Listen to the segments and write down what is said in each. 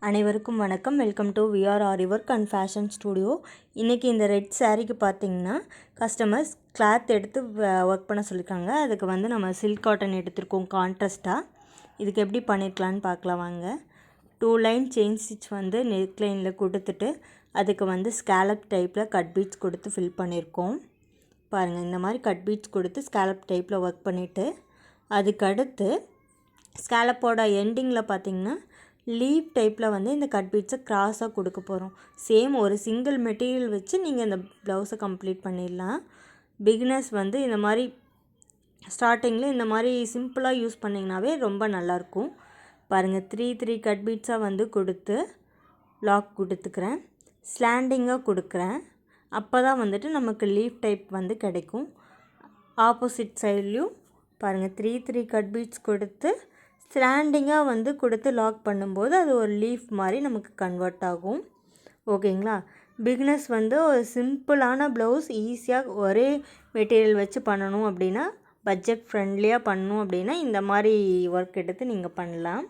அனைவருக்கும் வணக்கம். Welcome to VR aari work and fashion studio. இன்றைக்கி இந்த ரெட் சாரீக்கு பார்த்திங்கன்னா கஸ்டமர்ஸ் கிளாத் எடுத்து ஒர்க் பண்ண சொல்லியிருக்காங்க. அதுக்கு வந்து நம்ம சில்க் காட்டன் எடுத்திருக்கோம் கான்ட்ராஸ்ட்டாக. இதுக்கு எப்படி பண்ணியிருக்கலான்னு பார்க்கலாம் வாங்க. 2 லைன் செயின் ஸ்டிச் வந்து நெக் லைனில் கொடுத்துட்டு அதுக்கு வந்து ஸ்கேலப் டைப்பில் கட் பீட்ஸ் கொடுத்து ஃபில் பண்ணியிருக்கோம். பாருங்கள், இந்த மாதிரி கட் பீட்ஸ் கொடுத்து ஸ்கேலப் டைப்பில் ஒர்க் பண்ணிவிட்டு அதுக்கடுத்து ஸ்கேலப்போட எண்டிங்கில் பார்த்திங்கன்னா லீவ் டைப்பில் வந்து இந்த கட் பீட்ஸை க்ராஸாக கொடுக்க போகிறோம். சேம் ஒரு சிங்கிள் மெட்டீரியல் வச்சு நீங்கள் இந்த ப்ளவுஸை கம்ப்ளீட் பண்ணிடலாம். பிகினர்ஸ் வந்து இந்த மாதிரி ஸ்டார்டிங்கில் இந்த மாதிரி சிம்பிளாக யூஸ் பண்ணிங்கனாவே ரொம்ப நல்லாயிருக்கும். பாருங்கள், 3 கட் பீட்ஸாக வந்து கொடுத்து லாக் கொடுத்துக்கிறேன். ஸ்லாண்டிங்காக கொடுக்குறேன். அப்போ தான் வந்துட்டு நமக்கு லீவ் டைப் வந்து கிடைக்கும். ஆப்போசிட் சைட்லேயும் பாருங்கள், 3 கட் பீட்ஸ் கொடுத்து ஸ்லாண்டிங்காக வந்து கொடுத்து லாக் பண்ணும்போது அது ஒரு லீஃப் மாதிரி நமக்கு கன்வெர்ட் ஆகும். ஓகேங்களா? பிகினர்ஸ் வந்து ஒரு சிம்பிளான ப்ளவுஸ் ஈஸியாக ஒரே மெட்டீரியல் வச்சு பண்ணணும் அப்படின்னா, பட்ஜெட் ஃப்ரெண்ட்லியாக பண்ணணும் அப்படின்னா இந்த மாதிரி ஒர்க் எடுத்து நீங்கள் பண்ணலாம்.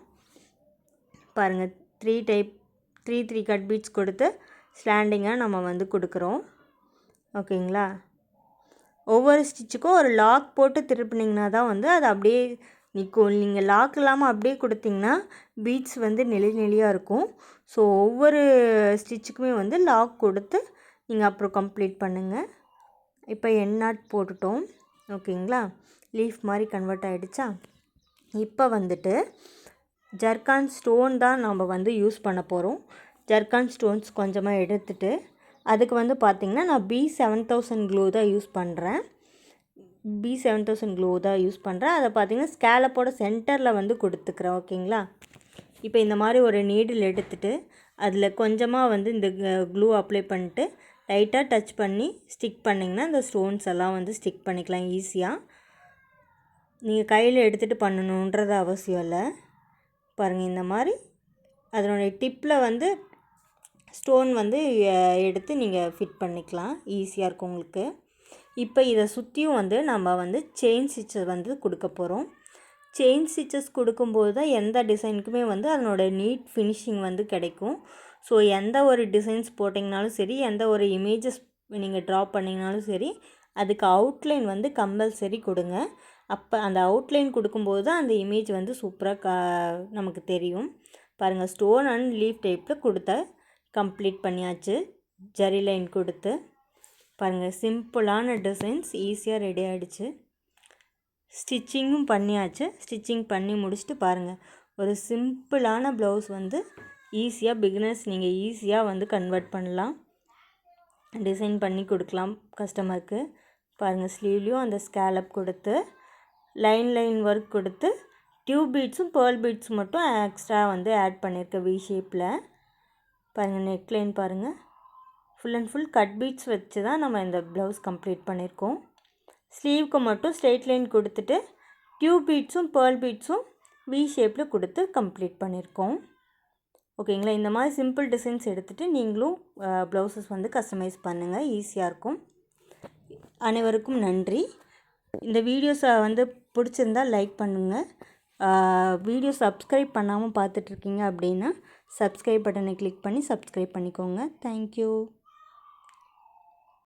பாருங்கள், 3 கட் பீட்ஸ் கொடுத்து ஸ்லாண்டிங்காக நம்ம வந்து கொடுக்குறோம். ஓகேங்களா? ஒவ்வொரு ஸ்டிச்சுக்கும் ஒரு லாக் போட்டு திருப்பினீங்கன்னா தான் வந்து அது அப்படியே நிற்கும். நீங்கள் லாக் இல்லாமல் அப்படியே கொடுத்திங்கன்னா பீட்ஸ் வந்து நெளியாக இருக்கும். ஸோ ஒவ்வொரு ஸ்டிச்சுக்குமே வந்து லாக் கொடுத்து நீங்கள் அப்புறம் கம்ப்ளீட் பண்ணுங்கள். இப்போ எண்ட் நாட் போட்டுட்டோம். ஓகேங்களா? லீஃப் மாதிரி கன்வெர்ட் ஆகிடுச்சா? இப்போ வந்துட்டு ஜர்கான் ஸ்டோன் தான் நம்ம வந்து யூஸ் பண்ண போகிறோம். ஜர்கான் ஸ்டோன்ஸ் கொஞ்சமாக எடுத்துகிட்டு அதுக்கு வந்து பார்த்திங்கன்னா நான் B7000 க்ளூ தான் யூஸ் பண்ணுறேன். B7000 க்ளூ தான் யூஸ் பண்ணுறேன். அதை பார்த்திங்கன்னா ஸ்கேலப்போட சென்டரில் வந்து கொடுத்துக்கிறேன். ஓகேங்களா? இப்போ இந்த மாதிரி ஒரு நீடில் எடுத்துகிட்டு அதில் கொஞ்சமாக வந்து இந்த க்ளூ அப்ளை பண்ணிட்டு லைட்டாக டச் பண்ணி ஸ்டிக் பண்ணிங்கன்னா இந்த ஸ்டோன்ஸ் எல்லாம் வந்து ஸ்டிக் பண்ணிக்கலாம் ஈஸியாக. நீங்கள் கையில் எடுத்துகிட்டு பண்ணணுன்றது அவசியம் இல்லை. பாருங்கள், இந்த மாதிரி அதனுடைய டிப்பில் வந்து ஸ்டோன் வந்து எடுத்து நீங்கள் ஃபிட் பண்ணிக்கலாம். ஈஸியாக இருக்கும் உங்களுக்கு. இப்போ இதை சுற்றியும் வந்து நம்ம வந்து செயின் ஸ்டிச்சஸ் வந்து கொடுக்க போகிறோம். செயின் ஸ்டிச்சஸ் கொடுக்கும்போது தான் எந்த டிசைனுக்குமே வந்து அதனோட நீட் ஃபினிஷிங் வந்து கிடைக்கும். ஸோ எந்த ஒரு டிசைன்ஸ் போட்டிங்கனாலும் சரி, எந்த ஒரு இமேஜஸ் நீங்கள் ட்ரா பண்ணிங்கனாலும் சரி, அதுக்கு அவுட்லைன் வந்து கம்பல்சரி கொடுங்க. அப்போ அந்த அவுட்லைன் கொடுக்கும்போது தான் அந்த இமேஜ் வந்து சூப்பராக நமக்கு தெரியும். பாருங்கள், ஸ்டோன் அண்ட் லீஃப் டைப்பில் கொடுத்த கம்ப்ளீட் பண்ணியாச்சு. ஜரி லைன் கொடுத்து பாருங்கள், சிம்பிளான டிசைன்ஸ் ஈஸியாக ரெடி ஆகிடுச்சு. ஸ்டிச்சிங்கும் பண்ணியாச்சு. ஸ்டிச்சிங் பண்ணி முடிச்சுட்டு பாருங்கள், ஒரு சிம்பிளான ப்ளவுஸ் வந்து ஈஸியாக பிகினர்ஸ் நீங்கள் ஈஸியாக வந்து கன்வெர்ட் பண்ணலாம், டிசைன் பண்ணி கொடுக்கலாம் கஸ்டமருக்கு. பாருங்கள், ஸ்லீவ்லேயும் அந்த ஸ்கேலப் கொடுத்து லைன் ஒர்க் கொடுத்து டியூப் பீட்ஸும் பேர்ல் பீட்ஸும் மட்டும் எக்ஸ்ட்ரா வந்து ஆட் பண்ணியிருக்கேன் வி ஷேப்பில். பாருங்கள், நெக் லைன் பாருங்கள், full and full cut beads வச்சு தான் நம்ம இந்த ப்ளவுஸ் கம்ப்ளீட் பண்ணியிருக்கோம். ஸ்லீவ்க்கு மட்டும் ஸ்ட்ரெயிட் லைன் கொடுத்துட்டு டியூப் பீட்ஸும் பேர்ல் பீட்ஸும் வி ஷேப்பில் கொடுத்து கம்ப்ளீட் பண்ணியிருக்கோம். ஓகேங்களா? இந்த மாதிரி சிம்பிள் டிசைன்ஸ் எடுத்துகிட்டு நீங்களும் ப்ளவுஸஸ் வந்து கஸ்டமைஸ் பண்ணுங்கள், ஈஸியாக இருக்கும். அனைவருக்கும் நன்றி. இந்த வீடியோஸை வந்து பிடிச்சிருந்தால் லைக் பண்ணுங்கள். வீடியோ சப்ஸ்கிரைப் பண்ணாமல் பார்த்துட்ருக்கீங்க அப்படின்னா சப்ஸ்கிரைப் பட்டனை கிளிக் பண்ணி சப்ஸ்கிரைப் பண்ணிக்கோங்க. தேங்க்யூ.